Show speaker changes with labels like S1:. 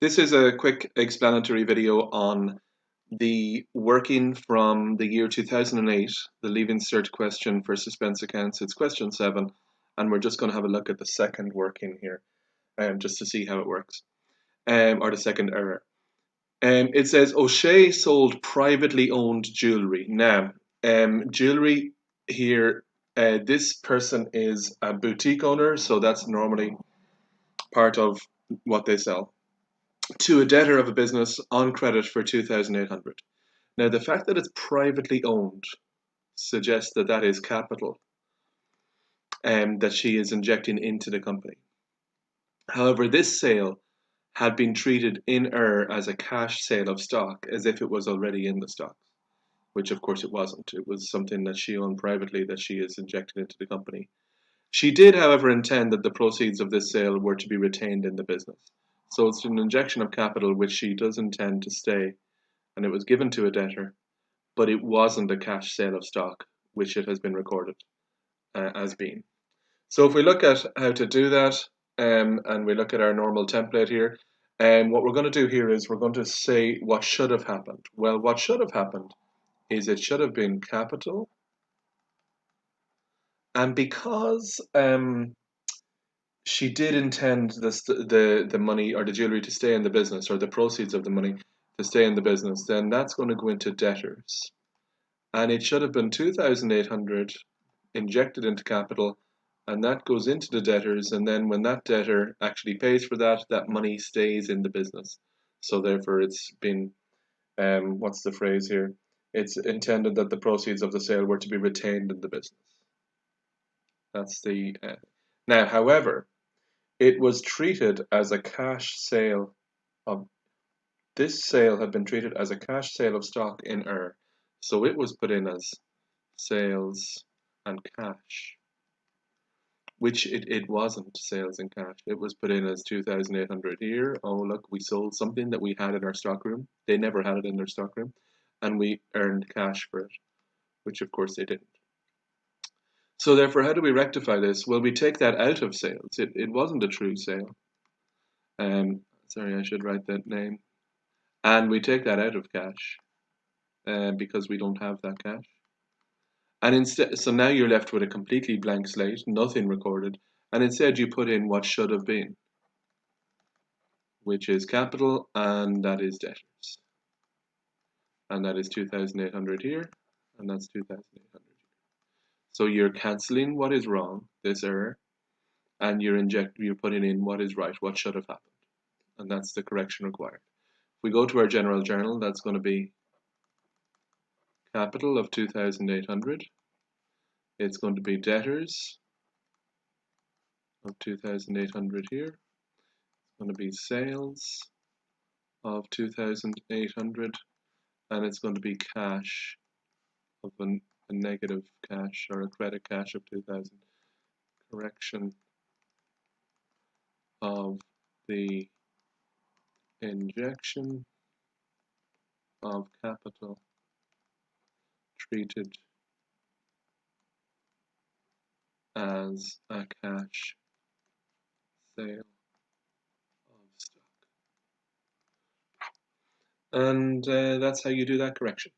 S1: This is a quick explanatory video on the working from the year 2008, the Leaving Cert question for suspense accounts. It's question 7, and we're just going to have a look at the second working here, just to see how it works, or the second error. It says O'Shea sold privately owned jewelry. Now, jewelry here, this person is a boutique owner, so that's normally part of what they sell, to a debtor of a business on credit for 2,800. Now, the fact that it's privately owned suggests that that is capital that she is injecting into the company. However, this sale had been treated in error as a cash sale of stock, as if it was already in the stock, which of course it wasn't. It was something that she owned privately that she is injecting into the company. She did, however, intend that the proceeds of this sale were to be retained in the business. So it's an injection of capital which she does intend to stay, and it was given to a debtor, but it wasn't a cash sale of stock, which it has been recorded as being. So if we look at how to do that, and we look at our normal template here, what we're going to do here is we're going to say what should have happened. Well, what should have happened is it should have been capital, and because she did intend the money or the jewelry to stay in the business, or the proceeds of the money to stay in the business, then that's going to go into debtors. And it should have been 2,800 injected into capital, and that goes into the debtors, and then when that debtor actually pays for that, that money stays in the business. So therefore it's been, what's the phrase here? It's intended that the proceeds of the sale were to be retained in the business. That's the, now, however, it was treated as a cash sale of, this sale had been treated as a cash sale of stock in error. So it was put in as sales and cash, which it wasn't sales and cash. It was put in as 2,800 here. Oh, look, we sold something that we had in our stockroom. They never had it in their stockroom, and we earned cash for it, which of course they didn't. So therefore, how do we rectify this? Well, we take that out of sales. It wasn't a true sale. Sorry, I should write that name. And we take that out of cash because we don't have that cash. And instead, so now you're left with a completely blank slate, nothing recorded, and instead you put in what should have been, which is capital, and that is debtors. And that is 2,800 here, and that's 2,800 here. So you're cancelling what is wrong, this error, and you're putting in what is right, what should have happened. And that's the correction required. If we go to our general journal, that's going to be capital of 2,800. It's going to be debtors of 2,800 here. It's going to be sales of 2,800, and it's going to be cash of a negative cash or a credit cash of 2,000. Correction of the injection of capital treated as a cash sale of stock. And that's how you do that correction.